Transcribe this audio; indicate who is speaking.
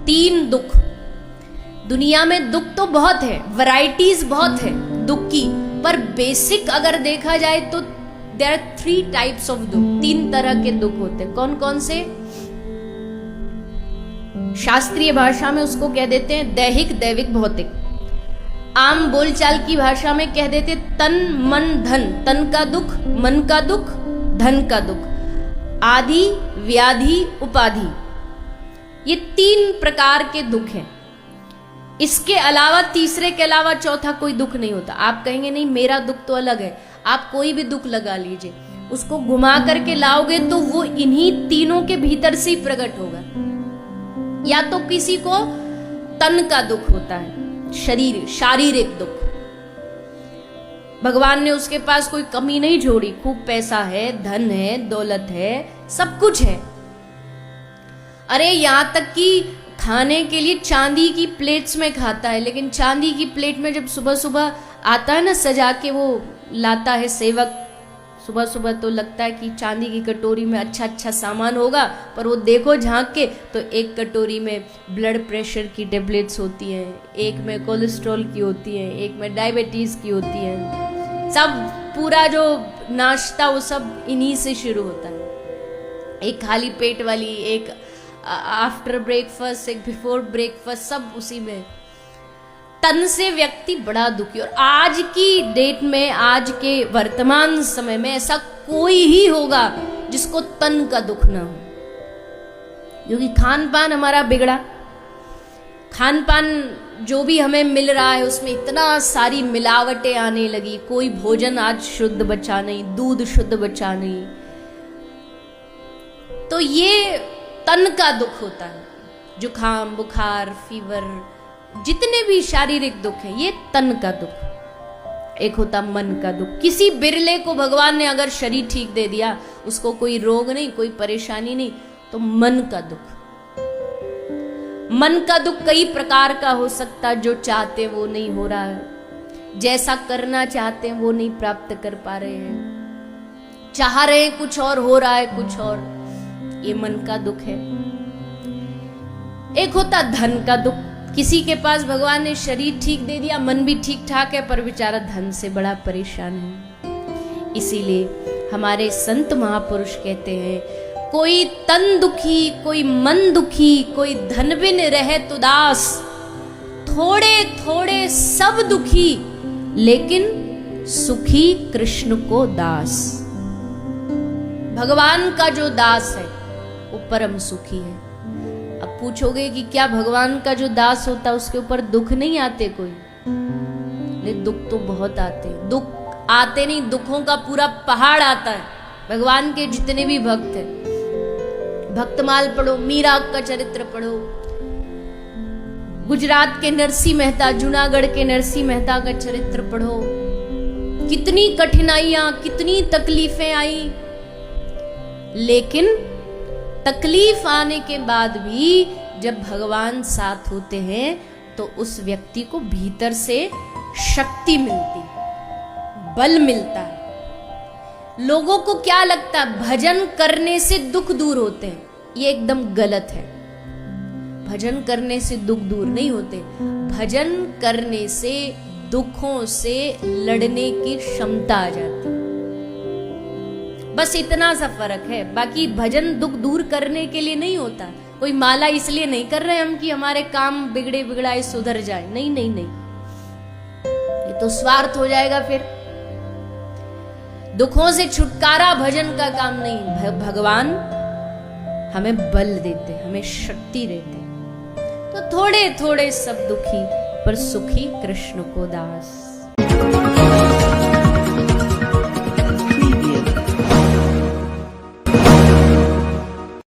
Speaker 1: तीन दुख। दुनिया में दुख तो बहुत है, वैरायटीज बहुत है दुख की, पर बेसिक अगर देखा जाए तो देयर आर 3 टाइप्स ऑफ दुख। 3 तरह के दुख होते हैं। कौन कौन से? शास्त्रीय भाषा में उसको कह देते हैं दैहिक, दैविक, भौतिक। आम बोलचाल की भाषा में कह देते तन, मन, धन। तन का दुख, मन का दुख, धन का दुख। आदि, व्याधि, उपाधि। ये 3 प्रकार के दुख हैं। इसके अलावा, तीसरे के अलावा चौथा कोई दुख नहीं होता। आप कहेंगे नहीं मेरा दुख तो अलग है। आप कोई भी दुख लगा लीजिए, उसको घुमा करके लाओगे तो वो इन्हीं तीनों के भीतर से ही प्रकट होगा। या तो किसी को तन का दुख होता है, शरीर, शारीरिक दुख। भगवान ने उसके पास कोई कमी नहीं छोड़ी, खूब पैसा है, धन है, दौलत है, सब कुछ है। अरे यहां तक कि खाने के लिए चांदी की प्लेट्स में खाता है, लेकिन चांदी की प्लेट में जब सुबह सुबह आता है ना, सजा के वो लाता है सेवक, सुबह सुबह तो लगता है कि चांदी की कटोरी में अच्छा अच्छा सामान होगा, पर वो देखो झांक के तो एक कटोरी में ब्लड प्रेशर की टेबलेट्स होती हैं, एक में कोलेस्ट्रॉल की होती है, एक में डायबिटीज की होती है। सब पूरा जो नाश्ता वो सब इन्हीं से शुरू होता है। एक खाली पेट वाली, एक आफ्टर ब्रेकफास्ट, एक बिफोर ब्रेकफास्ट, सब उसी में। तन से व्यक्ति बड़ा दुखी। और आज की डेट में, आज के वर्तमान समय में ऐसा कोई ही होगा जिसको तन का दुख ना हो, क्योंकि खान पान हमारा बिगड़ा। खान पान जो भी हमें मिल रहा है उसमें इतना सारी मिलावटें आने लगी। कोई भोजन आज शुद्ध बचा नहीं, दूध शुद्ध बचा नहीं। तो ये तन का दुख होता है। जुखाम, बुखार, फीवर, जितने भी शारीरिक दुख है, ये तन का दुख। एक होता मन का दुख। किसी बिरले को भगवान ने अगर शरीर ठीक दे दिया, उसको कोई रोग नहीं, कोई परेशानी नहीं, तो मन का दुख। मन का दुख कई प्रकार का हो सकता है। जो चाहते वो नहीं हो रहा है, जैसा करना चाहते हैं वो नहीं प्राप्त कर पा रहे हैं, चाह रहे हैं कुछ और, हो रहा है कुछ और, ये मन का दुख है। एक होता धन का दुख। किसी के पास भगवान ने शरीर ठीक दे दिया, मन भी ठीक ठाक है, पर बेचारा धन से बड़ा परेशान है। इसीलिए हमारे संत महापुरुष कहते हैं, कोई तन दुखी, कोई मन दुखी, कोई धन बिन रहे तुदास। थोड़े थोड़े सब दुखी, लेकिन सुखी कृष्ण को दास। भगवान का जो दास है वो परम सुखी है। अब पूछोगे कि क्या भगवान का जो दास होता है उसके ऊपर दुख नहीं आते कोई? लेकिन दुख तो बहुत आते हैं। दुख आते नहीं, दुखों का पूरा पहाड़ आता है। भगवान के जितने भी भक्त हैं, भक्तमाल पढ़ो, मीरा का चरित्र पढ़ो, गुजरात के नरसिंह मेहता, जूनागढ़ के नरसिंह मेहता का चरित्र पढ़ो। कितनी कठिनाइयां, कितनी तकलीफें आई, लेकिन तकलीफ आने के बाद भी जब भगवान साथ होते हैं तो उस व्यक्ति को भीतर से शक्ति मिलती, बल मिलता है। लोगों को क्या लगता है भजन करने से दुख दूर होते हैं? ये एकदम गलत है। भजन करने से दुख दूर नहीं होते। भजन करने से दुखों से लड़ने की क्षमता आ जाती है। बस इतना सा फर्क है। बाकी भजन दुख दूर करने के लिए नहीं होता। कोई माला इसलिए नहीं कर रहे हम कि हमारे काम बिगड़े बिगड़ाए सुधर जाए। नहीं नहीं नहीं, ये तो स्वार्थ हो जाएगा। फिर दुखों से छुटकारा भजन का काम नहीं। भगवान हमें बल देते, हमें शक्ति देते। तो थोड़े थोड़े सब दुखी, पर सुखी कृष्ण को दास।